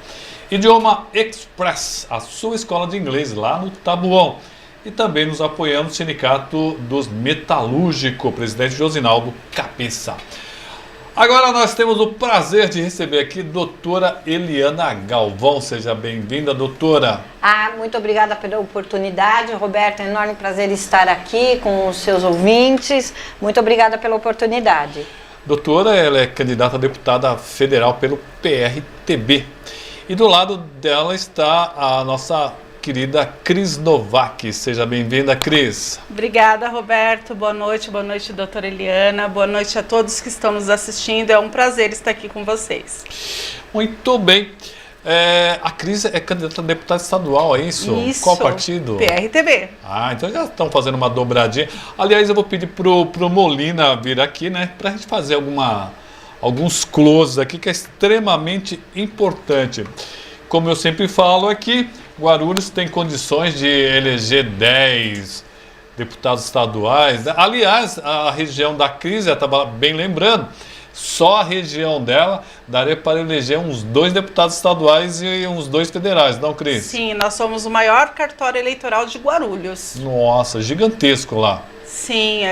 Idioma Express, a sua escola de inglês lá no Tabuão. E também nos apoiamos o Sindicato dos Metalúrgicos, presidente Josinaldo Cabeça. Agora nós temos o prazer de receber aqui a doutora Eliana Galvão. Seja bem-vinda, doutora. Muito obrigada pela oportunidade, Roberto. É um enorme prazer estar aqui com os seus ouvintes. Muito obrigada pela oportunidade. Doutora, ela é candidata a deputada federal pelo PRTB. E do lado dela está a nossa querida Cris Novak. Seja bem-vinda, Cris. Obrigada, Roberto. Boa noite, doutora Eliana. Boa noite a todos que estão nos assistindo. É um prazer estar aqui com vocês. Muito bem. A Cris é candidata a deputada estadual, é isso? Isso. Qual partido? PRTB. Então já estão fazendo uma dobradinha. Aliás, eu vou pedir pro Molina vir aqui, né? Pra gente fazer alguns closes aqui, que é extremamente importante. Como eu sempre falo aqui, Guarulhos tem condições de eleger 10 deputados estaduais. Aliás, a região da Cris, eu estava bem lembrando, só a região dela daria para eleger uns 2 deputados estaduais e uns 2 federais, não, Cris? Sim, nós somos o maior cartório eleitoral de Guarulhos. Nossa, gigantesco lá. Sim,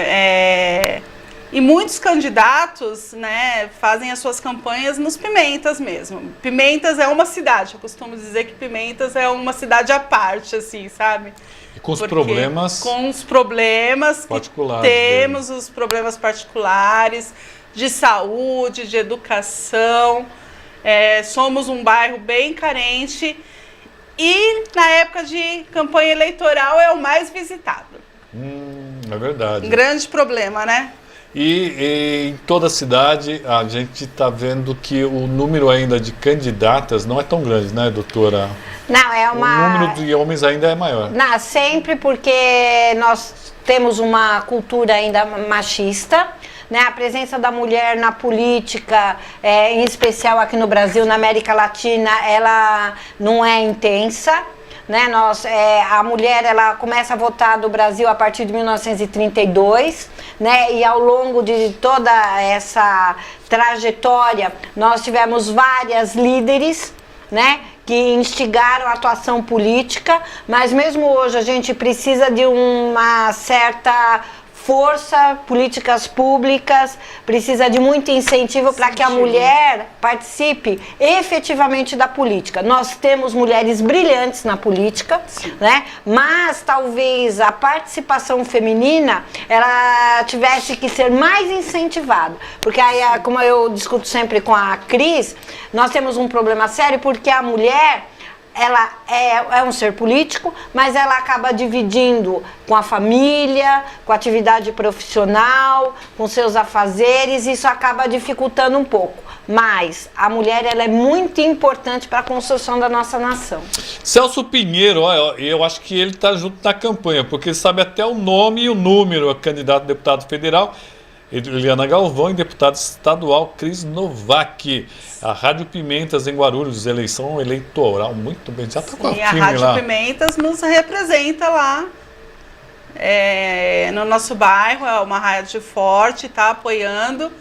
E muitos candidatos, né, fazem as suas campanhas nos Pimentas mesmo. Pimentas é uma cidade, eu costumo dizer que Pimentas é uma cidade à parte, assim, sabe? E com os problemas... Com os problemas particulares. Temos os problemas particulares de saúde, de educação. Somos um bairro bem carente e na época de campanha eleitoral é o mais visitado. É verdade. Grande problema, né? E em toda a cidade a gente está vendo que o número ainda de candidatas não é tão grande, né, doutora? Não, O número de homens ainda é maior. Não, sempre porque nós temos uma cultura ainda machista, né? A presença da mulher na política, em especial aqui no Brasil, na América Latina, ela não é intensa. Né, a mulher ela começa a votar no Brasil a partir de 1932, né, e ao longo de toda essa trajetória nós tivemos várias líderes, né, que instigaram a atuação política, mas mesmo hoje a gente precisa de uma certa força, políticas públicas, precisa de muito incentivo para que a mulher participe efetivamente da política. Nós temos mulheres brilhantes na política, né? Mas talvez a participação feminina ela tivesse que ser mais incentivada, porque aí, como eu discuto sempre com a Cris, nós temos um problema sério porque a mulher ela é um ser político, mas ela acaba dividindo com a família, com a atividade profissional, com seus afazeres, e isso acaba dificultando um pouco. Mas a mulher ela é muito importante para a construção da nossa nação. Celso Pinheiro, eu acho que ele está junto na campanha, porque ele sabe até o nome e o número, é candidato a deputado federal. Eliana Galvão e deputado estadual Cris Novak. A Rádio Pimentas em Guarulhos, eleição eleitoral, muito bem, já está com a firme lá. A Rádio Pimentas nos representa lá, no nosso bairro, é uma rádio forte, está apoiando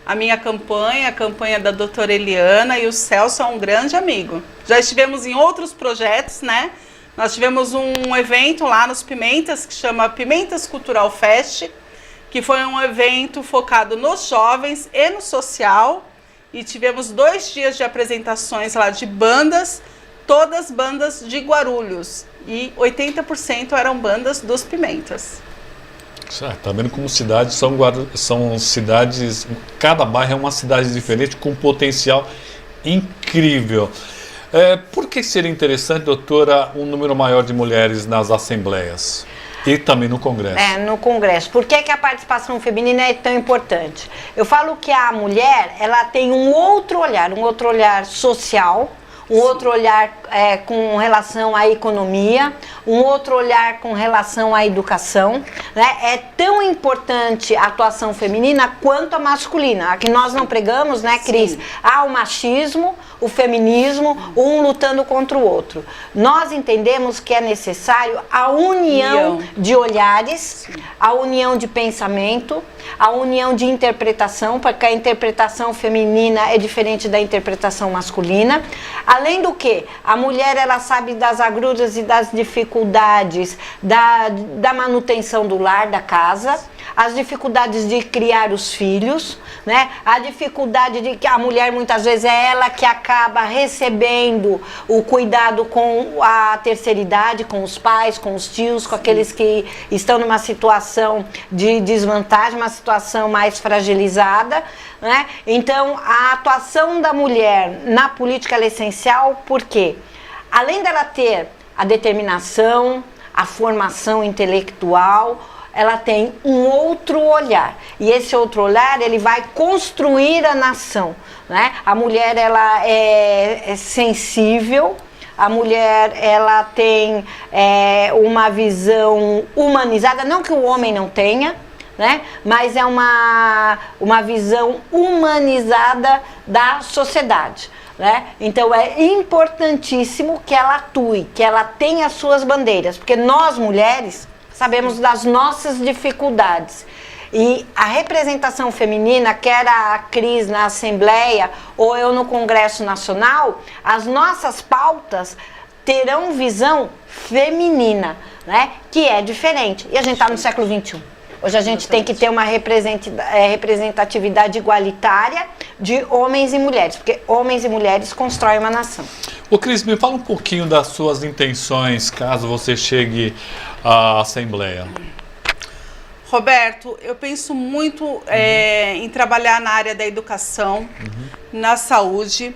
a minha campanha, a campanha da doutora Eliana, e o Celso é um grande amigo. Já estivemos em outros projetos, né? Nós tivemos um evento lá nos Pimentas, que chama Pimentas Cultural Fest, que foi um evento focado nos jovens e no social, e tivemos 2 dias de apresentações lá de bandas, todas bandas de Guarulhos, e 80% eram bandas dos Pimentas. Tá vendo como cidades são cidades, cada bairro é uma cidade diferente com potencial incrível. Por que seria interessante, doutora, um número maior de mulheres nas assembleias? E também no Congresso. No Congresso. Por que a participação feminina é tão importante? Eu falo que a mulher, ela tem um outro olhar social, um outro olhar com relação à economia, um outro olhar com relação à educação, né? É tão importante a atuação feminina quanto a masculina. A que nós não pregamos, né, Cris? Sim. Há o machismo, o feminismo, um lutando contra o outro. Nós entendemos que é necessário a união de olhares, a união de pensamento, a união de interpretação, porque a interpretação feminina é diferente da interpretação masculina. Além do que, a mulher ela sabe das agruras e das dificuldades da manutenção do lar, da casa, as dificuldades de criar os filhos, né? A dificuldade de que a mulher muitas vezes é ela que acaba recebendo o cuidado com a terceira idade, com os pais, com os tios, com aqueles que estão numa situação de desvantagem, uma situação mais fragilizada, né? Então, a atuação da mulher na política é essencial porque, além dela ter a determinação, a formação intelectual, ela tem um outro olhar, e esse outro olhar ele vai construir a nação, né? A mulher ela é sensível, a mulher ela tem uma visão humanizada, não que o homem não tenha, né? Mas é uma visão humanizada da sociedade, né? Então é importantíssimo que ela atue, que ela tenha as suas bandeiras, porque nós mulheres sabemos das nossas dificuldades. E a representação feminina, quer a Cris na Assembleia ou eu no Congresso Nacional, as nossas pautas terão visão feminina, né? Que é diferente. E a gente está no século XXI. Hoje a gente tem que ter uma representatividade igualitária de homens e mulheres, porque homens e mulheres constroem uma nação. Ô Cris, me fala um pouquinho das suas intenções caso você chegue à Assembleia. Roberto, eu penso muito em trabalhar na área da educação, na saúde.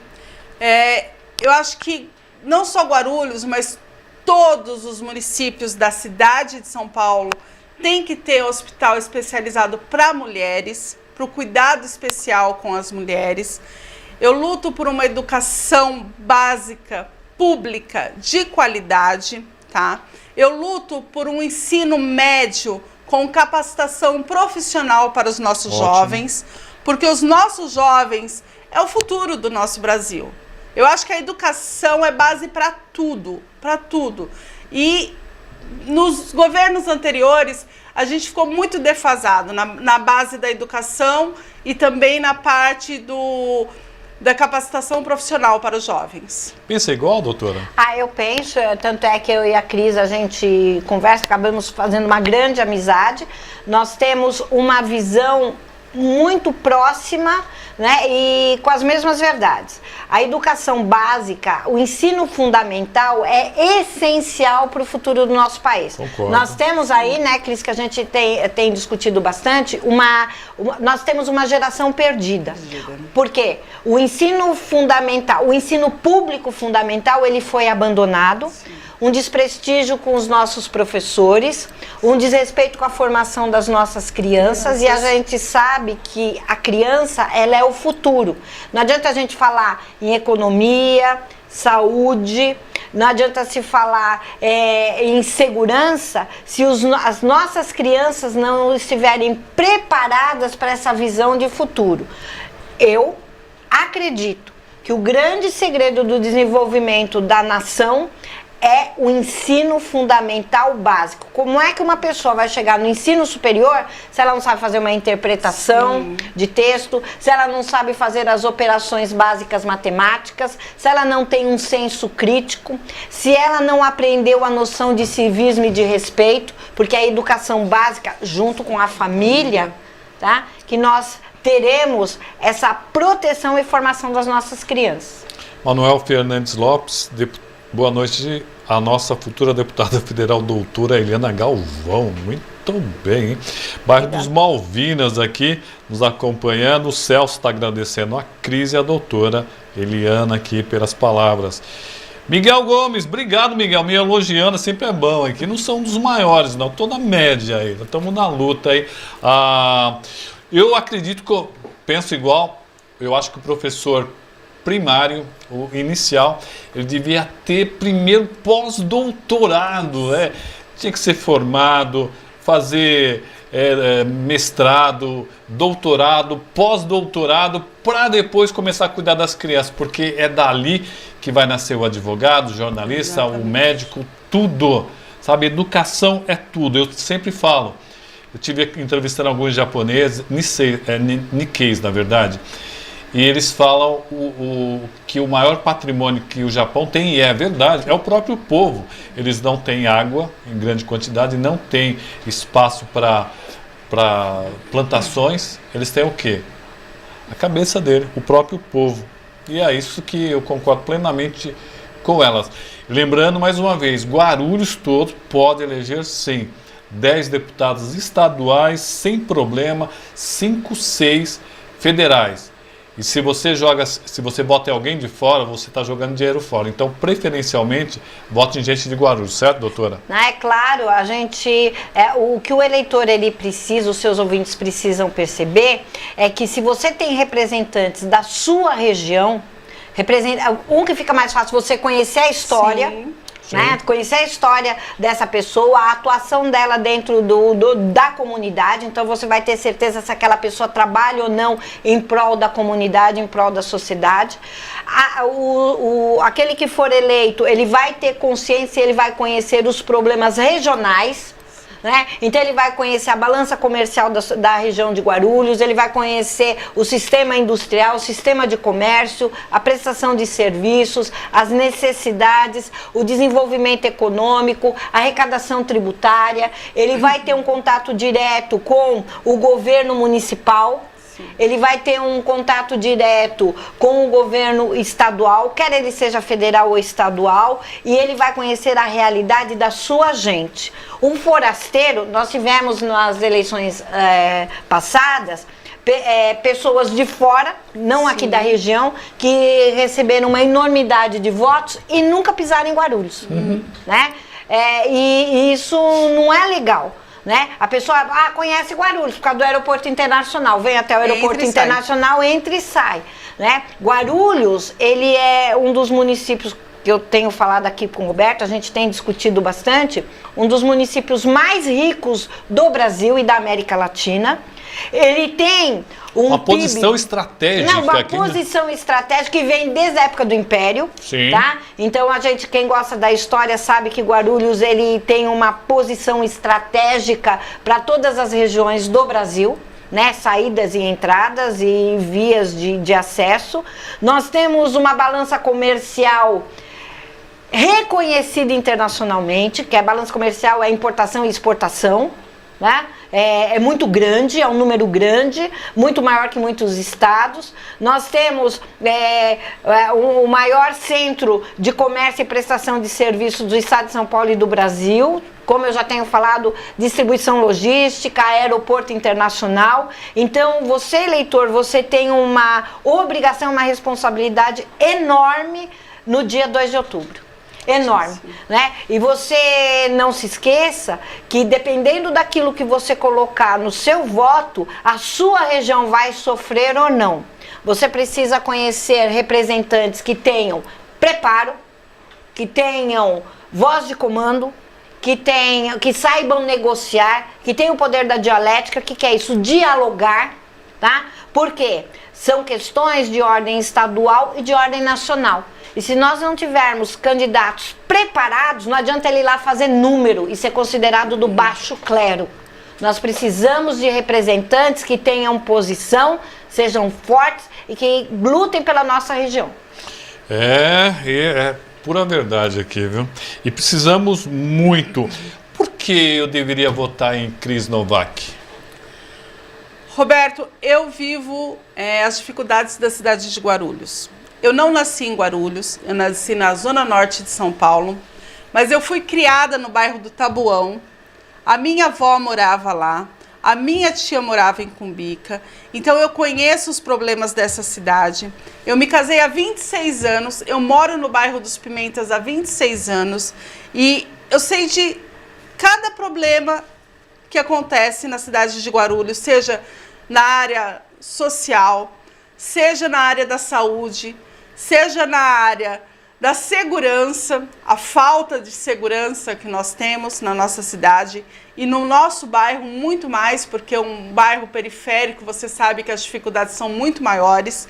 Eu acho que não só Guarulhos, mas todos os municípios da cidade de São Paulo têm que ter hospital especializado para mulheres, para o cuidado especial com as mulheres. Eu luto por uma educação básica, pública, de qualidade, tá? Eu luto por um ensino médio com capacitação profissional para os nossos jovens, porque os nossos jovens é o futuro do nosso Brasil. Eu acho que a educação é base para tudo, para tudo. E nos governos anteriores, a gente ficou muito defasado na base da educação e também na parte da capacitação profissional para os jovens. Pensa igual, doutora? Eu penso, tanto é que eu e a Cris, a gente conversa, acabamos fazendo uma grande amizade. Nós temos uma visão muito próxima, né, e com as mesmas verdades. A educação básica, o ensino fundamental é essencial para o futuro do nosso país. Concordo. Nós temos aí, né, Cris, que a gente tem discutido bastante, nós temos uma geração perdida. Por quê? O ensino fundamental, o ensino público fundamental, ele foi abandonado. Sim. Um desprestígio com os nossos professores, um desrespeito com a formação das nossas crianças, e a gente sabe que a criança, ela é o futuro. Não adianta a gente falar em economia, saúde, não adianta se falar em segurança se as nossas crianças não estiverem preparadas para essa visão de futuro. Eu acredito que o grande segredo do desenvolvimento da nação é o ensino fundamental básico. Como é que uma pessoa vai chegar no ensino superior se ela não sabe fazer uma interpretação de texto, se ela não sabe fazer as operações básicas matemáticas, se ela não tem um senso crítico, se ela não aprendeu a noção de civismo e de respeito, porque a educação básica, junto com a família, tá? Que nós teremos essa proteção e formação das nossas crianças. Manuel Fernandes Lopes, boa noite, a nossa futura deputada federal, doutora Eliana Galvão. Muito bem, hein? Bairro dos Malvinas aqui, nos acompanhando. O Celso está agradecendo a Cris e a doutora Eliana aqui pelas palavras. Miguel Gomes, obrigado, Miguel, me elogiando, sempre é bom aqui. Não são dos maiores, não, estou na média aí, estamos na luta aí. Eu acredito que eu penso igual, eu acho que o professor primário, o inicial, ele devia ter primeiro pós-doutorado, né? Tinha que ser formado, fazer mestrado, doutorado, pós-doutorado, para depois começar a cuidar das crianças, porque é dali que vai nascer o advogado, o jornalista, o médico, tudo, sabe? Educação é tudo, eu sempre falo. Eu tive entrevistando alguns japoneses, Nikkeis, na verdade, e eles falam que o maior patrimônio que o Japão tem, e é verdade, é o próprio povo. Eles não têm água em grande quantidade, não têm espaço para plantações. Eles têm o quê? A cabeça dele, o próprio povo. E é isso que eu concordo plenamente com elas. Lembrando, mais uma vez, Guarulhos todo pode eleger, sim, 10 deputados estaduais, sem problema, 5, 6 federais. E se você bota em alguém de fora, você está jogando dinheiro fora. Então, preferencialmente, vote em gente de Guarulhos, certo, doutora? É claro, a gente, o que o eleitor ele precisa, os seus ouvintes precisam perceber, é que se você tem representantes da sua região, um que fica mais fácil você conhecer a história, né? Conhecer a história dessa pessoa, a atuação dela dentro da comunidade. Então você vai ter certeza se aquela pessoa trabalha ou não em prol da comunidade, em prol da sociedade. Aquele que for eleito, ele vai ter consciência, ele vai conhecer os problemas regionais né? Então ele vai conhecer a balança comercial da região de Guarulhos, ele vai conhecer o sistema industrial, o sistema de comércio, a prestação de serviços, as necessidades, o desenvolvimento econômico, a arrecadação tributária, ele vai ter um contato direto com o governo municipal, ele vai ter um contato direto com o governo estadual, quer ele seja federal ou estadual, e ele vai conhecer a realidade da sua gente. Um forasteiro, nós tivemos nas eleições passadas, pessoas de fora, não aqui da região, que receberam uma enormidade de votos e nunca pisaram em Guarulhos, né? E isso não é legal. Né? A pessoa conhece Guarulhos por causa do aeroporto internacional, vem até o aeroporto internacional, entra e sai, né? Guarulhos, ele é um dos municípios que eu tenho falado aqui com o Roberto, a gente tem discutido bastante, um dos municípios mais ricos do Brasil e da América Latina. Ele tem uma PIB, posição estratégica. Não, uma posição estratégica que vem desde a época do Império. Sim. Tá? Então quem gosta da história sabe que Guarulhos ele tem uma posição estratégica para todas as regiões do Brasil, né? Saídas e entradas e vias de acesso. Nós temos uma balança comercial reconhecida internacionalmente, que a balança comercial é importação e exportação, né? É muito grande, é um número grande, muito maior que muitos estados. Nós temos o maior centro de comércio e prestação de serviços do estado de São Paulo e do Brasil. Como eu já tenho falado, distribuição logística, aeroporto internacional. Então, você, eleitor, você tem uma obrigação, uma responsabilidade enorme no dia 2 de outubro. Enorme, né? E você não se esqueça que dependendo daquilo que você colocar no seu voto, a sua região vai sofrer ou não. Você precisa conhecer representantes que tenham preparo, que tenham voz de comando, que saibam negociar, que tenham o poder da dialética. O que é isso? Dialogar, tá? Por quê? São questões de ordem estadual e de ordem nacional. E se nós não tivermos candidatos preparados, não adianta ele ir lá fazer número e ser considerado do baixo clero. Nós precisamos de representantes que tenham posição, sejam fortes e que lutem pela nossa região. É pura verdade aqui, viu? E precisamos muito. Por que eu deveria votar em Cris Novak? Roberto, eu vivo as dificuldades da cidade de Guarulhos. Eu não nasci em Guarulhos, eu nasci na zona norte de São Paulo, mas eu fui criada no bairro do Tabuão. A minha avó morava lá, a minha tia morava em Cumbica, então eu conheço os problemas dessa cidade. Eu me casei há 26 anos, eu moro no bairro dos Pimentas há 26 anos e eu sei de cada problema que acontece na cidade de Guarulhos, seja na área social, seja na área da saúde, seja na área da segurança, a falta de segurança que nós temos na nossa cidade e no nosso bairro muito mais, porque é um bairro periférico, você sabe que as dificuldades são muito maiores.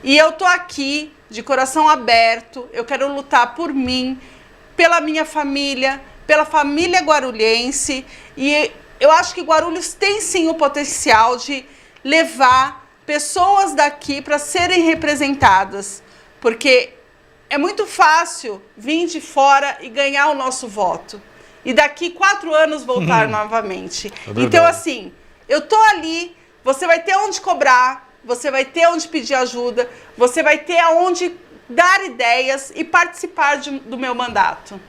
E eu tô aqui de coração aberto, eu quero lutar por mim, pela minha família, pela família guarulhense, e eu acho que Guarulhos tem sim o potencial de levar pessoas daqui para serem representadas, porque é muito fácil vir de fora e ganhar o nosso voto. E daqui 4 anos voltar novamente. Então, assim, eu tô ali, você vai ter onde cobrar, você vai ter onde pedir ajuda, você vai ter aonde dar ideias e participar do meu mandato.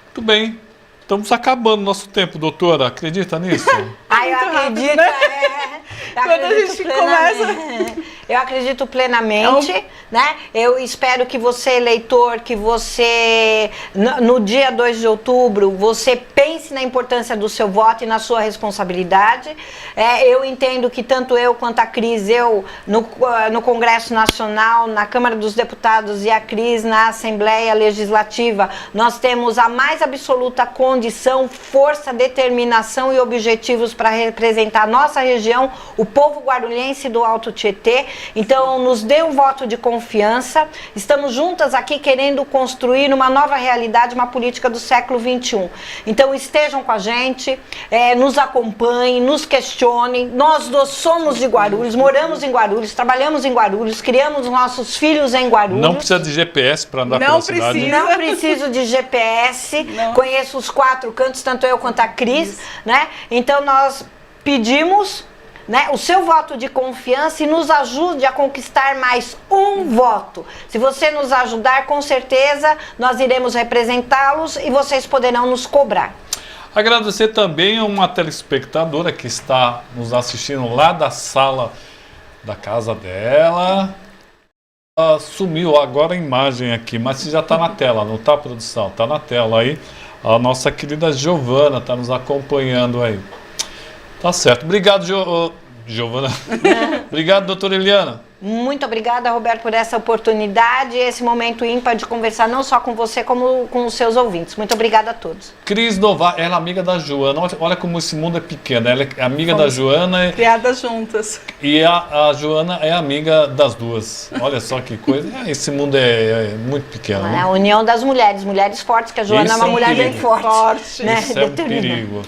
Muito bem. Estamos acabando nosso tempo, doutora. Acredita nisso? Eu acredito, né? Quando a gente começa... Eu acredito plenamente, né? Eu espero que você, eleitor, que você, no dia 2 de outubro, você pense na importância do seu voto e na sua responsabilidade. Eu entendo que tanto eu quanto a Cris, eu no Congresso Nacional, na Câmara dos Deputados e a Cris na Assembleia Legislativa, nós temos a mais absoluta condição, força, determinação e objetivos para representar a nossa região, o povo guarulhense do Alto Tietê. Então, nos dê um voto de confiança. Estamos juntas aqui querendo construir uma nova realidade, uma política do século XXI. Então, estejam com a gente, nos acompanhem, nos questionem. Nós somos de Guarulhos, moramos em Guarulhos, trabalhamos em Guarulhos, criamos nossos filhos em Guarulhos. Não precisa de GPS para andar pela cidade. Não preciso de GPS, conheço os 4 cantos, tanto eu quanto a Cris, né? Então nós pedimos, né, o seu voto de confiança e nos ajude a conquistar mais um voto. Se você nos ajudar, com certeza nós iremos representá-los e vocês poderão nos cobrar. Agradecer também a uma telespectadora que está nos assistindo lá da sala da casa dela. Sumiu agora a imagem aqui, mas já está na tela, não está, produção? Está na tela aí. A nossa querida Giovana está nos acompanhando aí. Tá certo. Obrigado, Giovana. Obrigado, doutora Eliana. Muito obrigada, Roberto, por essa oportunidade e esse momento ímpar de conversar não só com você, como com os seus ouvintes. Muito obrigada a todos. Cris Novar, ela é amiga da Joana. Olha como esse mundo é pequeno. Ela é amiga da Joana. Criadas juntas. E a Joana é amiga das duas. Olha só que coisa. Esse mundo é muito pequeno. A união das mulheres fortes, que a Joana é uma mulher bem forte. Né? Isso é um perigo.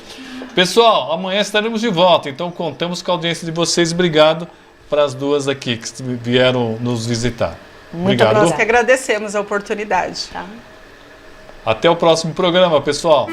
Pessoal, amanhã estaremos de volta, então contamos com a audiência de vocês. Obrigado para as duas aqui que vieram nos visitar. Obrigado. Nós que agradecemos a oportunidade. Até o próximo programa, pessoal.